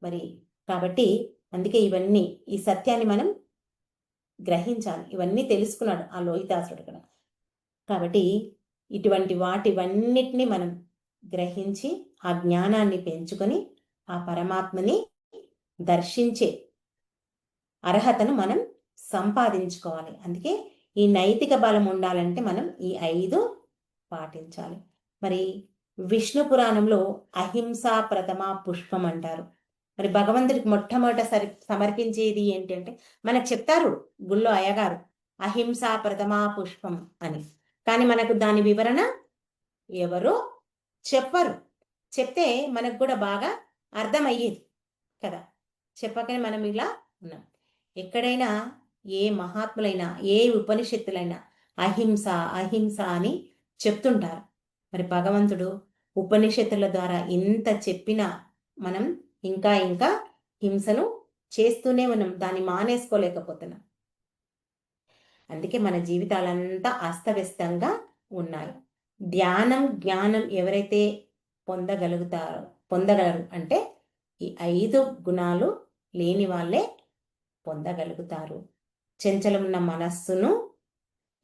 మరి కాబట్టి అందుకే ఇవన్నీ ఈ సత్యాన్ని మనం గ్రహించాలి. ఇవన్నీ తెలుసుకున్నాడు ఆ లోహితాసురుడు కూడా. కాబట్టి ఇటువంటి వాటివన్నిటిని మనం గ్రహించి ఆ జ్ఞానాన్ని పెంచుకొని ఆ పరమాత్మని దర్శించే అర్హతను మనం సంపాదించుకోవాలి. అందుకే ఈ నైతిక బలం ఉండాలంటే మనం ఈ 5 పాటించాలి. మరి విష్ణు పురాణంలో అహింసా ప్రథమ పుష్పం అంటారు. మరి భగవంతుడికి మొట్టమొదట సమర్పించేది ఏంటంటే మనకు చెప్తారు గుళ్ళో అయ్యగారు, అహింసా ప్రథమ పుష్పం అని. కానీ మనకు దాని వివరణ ఎవరు చెప్పరు. చెప్తే మనకు కూడా బాగా అర్థమయ్యేది కదా. చెప్పకనే మనం ఇలా ఉన్నాం. ఎక్కడైనా ఏ మహాత్ములైనా ఏ ఉపనిషత్తులైనా అహింస అహింస అని చెప్తుంటారు. మరి భగవంతుడు ఉపనిషత్తుల ద్వారా ఇంత చెప్పినా మనం ఇంకా ఇంకా హింసను చేస్తూనే ఉన్నాం, దాన్ని మానేసుకోలేకపోతున్నాం. అందుకే మన జీవితాలంతా అస్తవ్యస్తంగా ఉన్నాయి. ధ్యానం జ్ఞానం ఎవరైతే పొందగలరు అంటే ఈ 5 గుణాలు లేని వాళ్ళే పొందగలుగుతారు. చంచలమున్న మనస్సును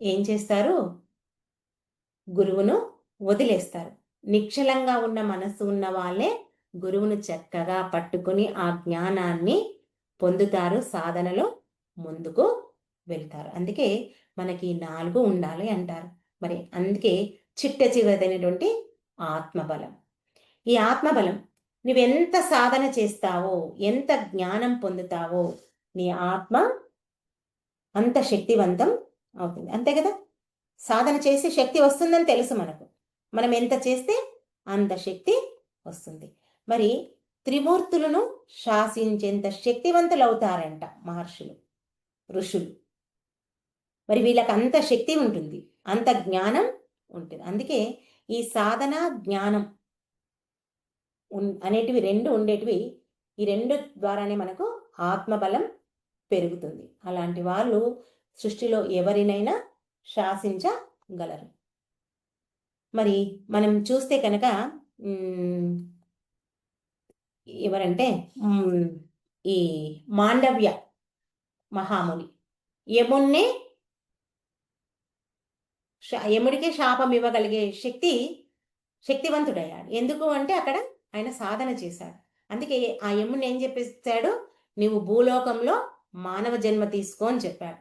ఏం చేస్తారు? గురువును వదిలేస్తారు. నిశ్చలంగా ఉన్న మనస్సు ఉన్న వాళ్ళే గురువును చక్కగా పట్టుకుని ఆ జ్ఞానాన్ని పొందుతారు, సాధనలో ముందుకు వెళ్తారు. అందుకే మనకి 4 ఉండాలి అంటారు. మరి అందుకే చిట్ట చివరిదైనటువంటి ఆత్మబలం. ఈ ఆత్మబలం నువ్వెంత సాధన చేస్తావో, ఎంత జ్ఞానం పొందుతావో, నీ ఆత్మ అంత శక్తివంతం అవుతుంది. అంతే కదా? సాధన చేసి శక్తి వస్తుందని తెలుసు మనకు. మనం ఎంత చేస్తే అంత శక్తి వస్తుంది. మరి త్రిమూర్తులను శాసించేంత శక్తివంతులు అవుతారంట మహర్షులు, ఋషులు. మరి వీళ్ళకి అంత శక్తి ఉంటుంది, అంత జ్ఞానం ఉంటుంది. అందుకే ఈ సాధన జ్ఞానం అనేటివి 2 ఉండేటివి. ఈ 2 ద్వారానే మనకు ఆత్మబలం పెరుగుతుంది. అలాంటి వాళ్ళు సృష్టిలో ఎవరినైనా శాసించగలరు. మరి మనం చూస్తే కనుక ఎవరంటే ఈ మాండవ్య మహాముని యముడికే శాపం ఇవ్వగలిగే శక్తివంతుడయ్యాడు. ఎందుకు అంటే అక్కడ ఆయన సాధన చేశాడు. అందుకే ఆ యముడిని ఏం చెప్పేశాడు? నీవు భూలోకంలో మానవ జన్మ తీసుకో అని చెప్పాడు.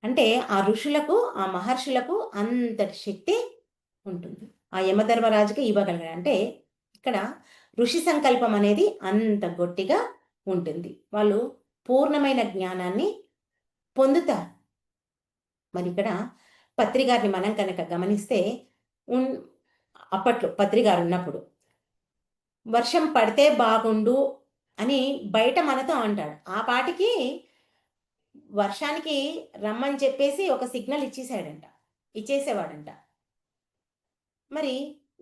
అంటే ఆ ఋషులకు, ఆ మహర్షులకు అంతటి శక్తి ఉంటుంది. ఆ యమధర్మరాజుకి ఇవ్వగలిగాడు. అంటే ఇక్కడ ఋషి సంకల్పం అనేది అంత గట్టిగా ఉంటుంది. వాళ్ళు పూర్ణమైన జ్ఞానాన్ని పొందుతారు. మరి ఇక్కడ పత్రిగారిని మనం కనుక గమనిస్తే అప్పట్లో పత్రిగారు ఉన్నప్పుడు వర్షం పడితే బాగుండు అని బయట మనతో అంటాడు. ఆ పాటికి వర్షానికి రమ్మని చెప్పేసి ఒక సిగ్నల్ ఇచ్చేసేవాడంట. మరి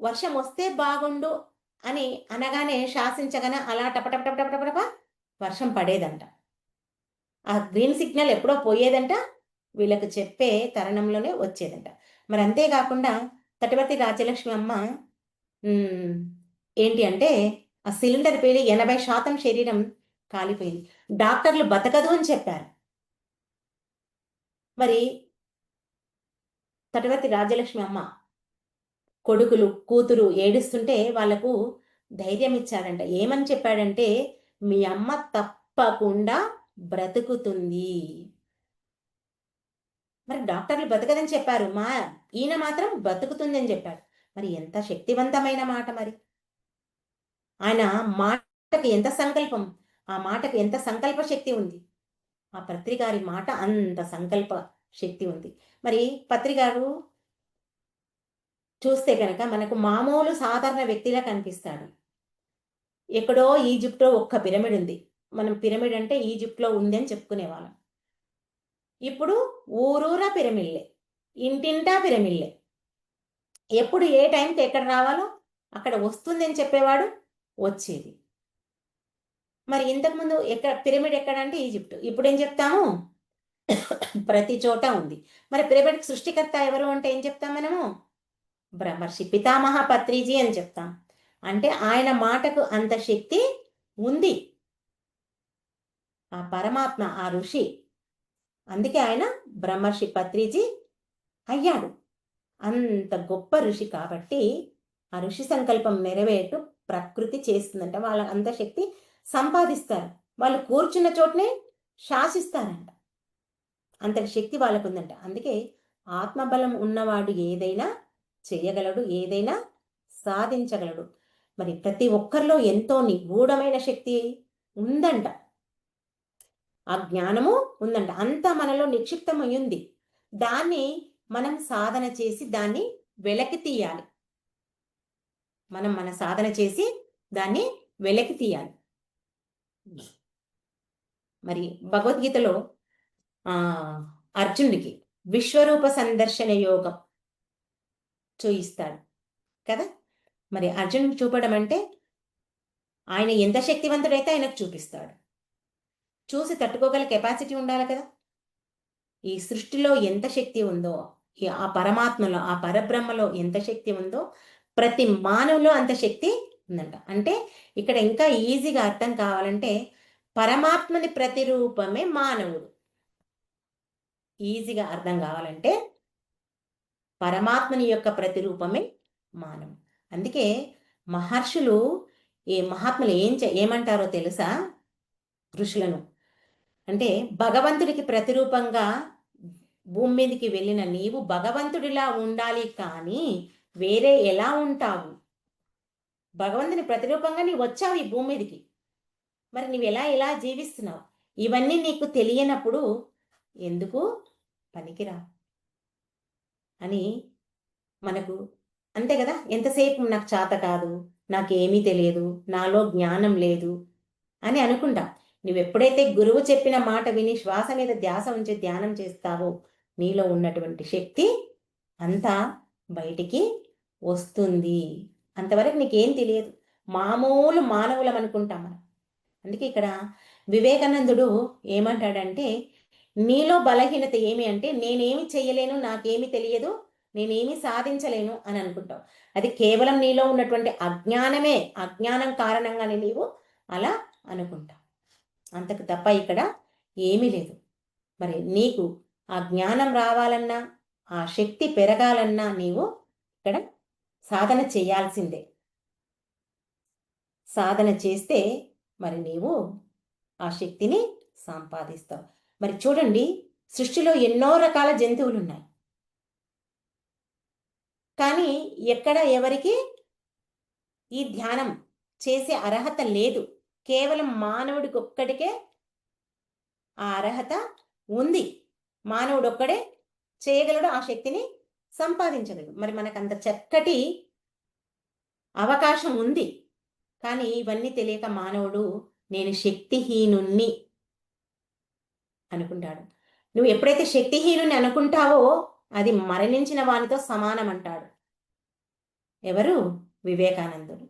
వర్షం వస్తే బాగుండు అని అనగానే శాసించగానే అలా టపటపటపటపటప వర్షం పడేదంట. ఆ గ్రీన్ సిగ్నల్ ఎప్పుడో పోయేదంట, వీళ్ళకు చెప్పే తరుణంలోనే వచ్చేదంట. మరి అంతేకాకుండా తటవర్తి రాజ్యలక్ష్మి అమ్మ ఏంటి అంటే ఆ సిలిండర్ పేలి 80% శరీరం కాలిపోయింది. డాక్టర్లు బతకదు అని చెప్పారు. మరి తటవర్తి రాజ్యలక్ష్మి అమ్మ కొడుకులు కూతురు ఏడుస్తుంటే వాళ్లకు ధైర్యం ఇచ్చాడంట. ఏమని చెప్పాడంటే, మీ అమ్మ తప్పకుండా బ్రతుకుతుంది. మరి డాక్టర్లు బతకదని చెప్పారు, ఈయన మాత్రం బతుకుతుంది అని చెప్పాడు. మరి ఎంత శక్తివంతమైన మాట! మరి ఆయన మాటకి ఎంత సంకల్పం, ఆ మాటకు ఎంత సంకల్ప శక్తి ఉంది. ఆ పత్రిగారి మాట అంత సంకల్ప శక్తి ఉంది. మరి పత్రిగారు చూస్తే కనుక మనకు మామూలు సాధారణ వ్యక్తిలా కనిపిస్తాడు. ఎక్కడో ఈజిప్ట్లో ఒక్క పిరమిడ్ ఉంది. మనం పిరమిడ్ అంటే ఈజిప్ట్లో ఉంది అని చెప్పుకునేవాళ్ళం. ఇప్పుడు ఊరూరా పిరమిడ్లే, ఇంటింటా పిరమిడ్లే. ఎప్పుడు ఏ టైంకి ఎక్కడ రావాలో అక్కడ వస్తుందని చెప్పేవాడు, వచ్చేది. మరి ఇంతకుముందు పిరమిడ్ ఎక్కడంటే ఈజిప్ట్. ఇప్పుడు ఏం చెప్తాము? ప్రతి చోట ఉంది. మరి పిరమిడ్ సృష్టికర్త ఎవరు అంటే ఏం చెప్తాం మనము? బ్రహ్మర్షి పితామహ పత్రిజీ అని చెప్తాం. అంటే ఆయన మాటకు అంత శక్తి ఉంది. ఆ పరమాత్మ, ఆ ఋషి, అందుకే ఆయన బ్రహ్మర్షి పత్రిజీ అయ్యాడు. అంత గొప్ప ఋషి కాబట్టి ఆ ఋషి సంకల్పం నెరవేటు ప్రకృతి చేస్తుందంట. వాళ్ళ అంత శక్తి సంపాదిస్తారు. వాళ్ళు కూర్చున్న చోటనే శాసిస్తారంట. అంతటి శక్తి వాళ్ళకు ఉందంట. అందుకే ఆత్మబలం ఉన్నవాడు ఏదైనా చేయగలడు, ఏదైనా సాధించగలడు. మరి ప్రతి ఒక్కరిలో ఎంతో నిగూఢమైన శక్తి ఉందంట. ఆ జ్ఞానము ఉందంట. అంతా మనలో నిక్షిప్తమై ఉంది. దాన్ని మనం సాధన చేసి దాన్ని వెలకి తీయాలి. మన సాధన చేసి దాన్ని వెలకి తీయాలి. మరి భగవద్గీతలో అర్జునుడికి విశ్వరూప సందర్శన యోగం చూయిస్తాడు కదా. మరి అర్జునుడికి చూపడం అంటే ఆయన ఎంత శక్తివంతుడైతే ఆయనకు చూపిస్తాడు. చూసి తట్టుకోగల కెపాసిటీ ఉండాలి కదా. ఈ సృష్టిలో ఎంత శక్తి ఉందో, ఆ పరమాత్మలో, ఆ పరబ్రహ్మలో ఎంత శక్తి ఉందో ప్రతి మానవులో అంత శక్తి ఉందంట. అంటే ఇక్కడ ఇంకా ఈజీగా అర్థం కావాలంటే పరమాత్మని ప్రతిరూపమే మానవుడు. ఈజీగా అర్థం కావాలంటే పరమాత్మని యొక్క ప్రతిరూపమే మానవుడు. అందుకే మహర్షులు, ఏ మహాత్ములు ఏమంటారో తెలుసా ఋషులను? అంటే భగవంతుడికి ప్రతిరూపంగా భూమి మీదకి వెళ్ళిన నీవు భగవంతుడిలా ఉండాలి, కానీ వేరే ఎలా ఉంటావు? భగవంతుని ప్రతిరూపంగా నీవు వచ్చావు ఈ భూమి మీదకి, మరి నువ్వు ఎలా జీవిస్తున్నావు? ఇవన్నీ నీకు తెలియనప్పుడు ఎందుకు పనికిరా అని మనకు, అంతే కదా. ఎంతసేపు నాకు చేత కాదు, నాకేమీ తెలియదు, నాలో జ్ఞానం లేదు అని అనుకుంటాం. నువ్వెప్పుడైతే గురువు చెప్పిన మాట విని శ్వాస మీద ధ్యాస ఉంచి ధ్యానం చేస్తావో నీలో ఉన్నటువంటి శక్తి అంతా బయటికి వస్తుంది. అంతవరకు నీకేం తెలియదు, మామూలు మానవులం అనుకుంటాం మనం. అందుకే ఇక్కడ వివేకానందుడు ఏమంటాడంటే, నీలో బలహీనత ఏమి అంటే నేనేమి చెయ్యలేను, నాకేమి తెలియదు, నేనేమి సాధించలేను అని అనుకుంటావు. అది కేవలం నీలో ఉన్నటువంటి అజ్ఞానమే, అజ్ఞానం కారణంగానే నీవు అలా అనుకుంటావు. అంతకు తప్ప ఇక్కడ ఏమీ లేదు. మరి నీకు ఆ జ్ఞానం రావాలన్నా, ఆ శక్తి పెరగాలన్నా నీవు ఇక్కడ సాధన చేయాల్సిందే. సాధన చేస్తే మరి నీవు ఆ శక్తిని సంపాదిస్తావు. మరి చూడండి, సృష్టిలో ఎన్నో రకాల జంతువులు ఉన్నాయి, కానీ ఎక్కడ ఎవరికి ఈ ధ్యానం చేసే అర్హత లేదు. కేవలం మానవుడికి ఒక్కడికే ఆ అర్హత ఉంది. మానవుడు ఒక్కడే చేయగలడు, ఆ శక్తిని సంపాదించగలడు. మరి మనకు అంత చక్కటి అవకాశం ఉంది, కానీ ఇవన్నీ తెలియక మానవుడు నేను శక్తిహీనుణ్ణి అనుకుంటాడు. నువ్వు ఎప్పుడైతే శక్తిహీనుని అనుకుంటావో అది మరణించిన వానితో సమానం అంటాడు. ఎవరు? వివేకానందుడు.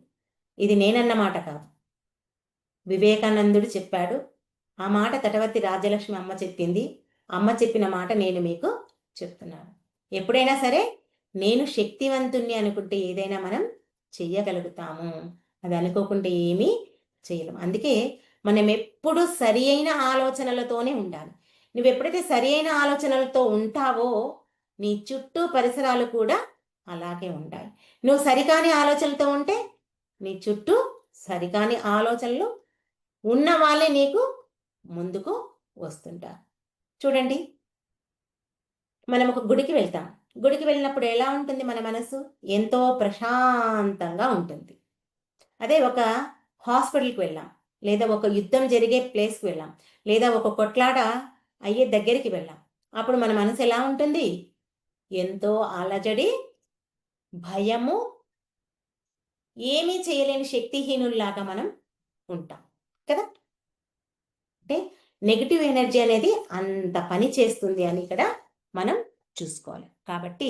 ఇది నేనన్న మాట కాదు, వివేకానందుడు చెప్పాడు. ఆ మాట తటవర్తి రాజ్యలక్ష్మి అమ్మ చెప్పింది. అమ్మ చెప్పిన మాట నేను మీకు చెప్తున్నాను. ఎప్పుడైనా సరే నేను శక్తివంతుణ్ణి అనుకుంటే ఏదైనా మనం చెయ్యగలుగుతాము, అది అనుకోకుంటే ఏమీ చేయలేం. అందుకే మనం ఎప్పుడు సరి అయిన ఆలోచనలతోనే ఉండాలి. నువ్వు ఎప్పుడైతే సరి అయిన ఆలోచనలతో ఉంటావో నీ చుట్టూ పరిసరాలు కూడా అలాగే ఉంటాయి. నువ్వు సరికాని ఆలోచనలతో ఉంటే నీ చుట్టూ సరికాని ఆలోచనలు ఉన్న వాళ్ళే నీకు ముందుకు వస్తుంటారు. చూడండి, మనం ఒక గుడికి వెళ్తాం. గుడికి వెళ్ళినప్పుడు ఎలా ఉంటుంది మన మనసు? ఎంతో ప్రశాంతంగా ఉంటుంది. అదే ఒక హాస్పిటల్కి వెళ్ళాం, లేదా ఒక యుద్ధం జరిగే ప్లేస్కి వెళ్ళాం, లేదా ఒక కొట్లాట అయ్యే దగ్గరికి వెళ్ళాం, అప్పుడు మన మనసు ఎలా ఉంటుంది? ఎంతో అలజడి, భయము, ఏమీ చేయలేని శక్తిహీనుల్లాగా మనం ఉంటాం కదా. అంటే నెగిటివ్ ఎనర్జీ అనేది అంత పని చేస్తుంది అని ఇక్కడ మనం చూసుకోవాలి. కాబట్టి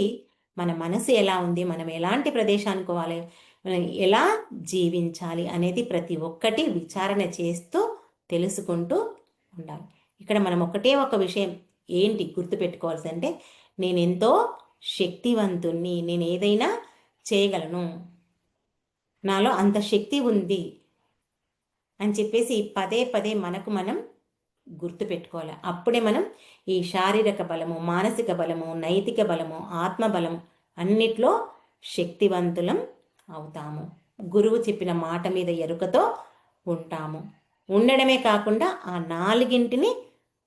మన మనసు ఎలా ఉంది, మనం ఎలాంటి ప్రదేశానికి పోవాలి, మనం ఎలా జీవించాలి అనేది ప్రతి ఒక్కటి విచారణ చేస్తూ తెలుసుకుంటూ ఉండాలి. ఇక్కడ మనం ఒకటే ఒక విషయం ఏంటి గుర్తుపెట్టుకోవాల్సి అంటే, నేను ఎంతో శక్తివంతుణ్ణి, నేను ఏదైనా చేయగలను, నాలో అంత శక్తి ఉంది అని చెప్పేసి పదే పదే మనకు మనం గుర్తుపెట్టుకోవాలి. అప్పుడే మనం ఈ శారీరక బలము, మానసిక బలము, నైతిక బలము, ఆత్మబలం అన్నిట్లో శక్తివంతులం అవుతాము. గురువు చెప్పిన మాట మీద ఎరుకతో ఉంటాము. ఉండడమే కాకుండా ఆ నాలుగింటిని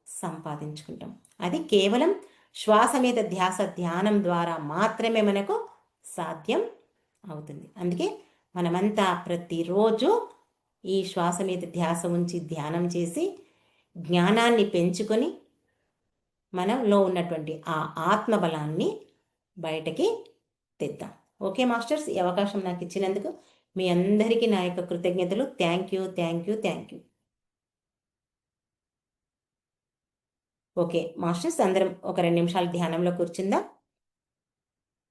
సంపాదించుకుంటాం. అది కేవలం శ్వాస మీద ధ్యాస, ధ్యానం ద్వారా మాత్రమే మనకు సాధ్యం అవుతుంది. అందుకే మనమంతా ప్రతిరోజు ఈ శ్వాస మీద ధ్యాస ఉంచి ధ్యానం చేసి జ్ఞానాన్ని పెంచుకొని మనలో ఉన్నటువంటి ఆ ఆత్మబలాన్ని బయటకి తెద్దాం. ఓకే మాస్టర్స్, ఈ అవకాశం నాకు ఇచ్చినందుకు మీ అందరికీ నా యొక్క కృతజ్ఞతలు. Thank you, thank you, thank you. Okay masters, అందరం ఒక 2 నిమిషాలు ధ్యానంలో కూర్చుందాం.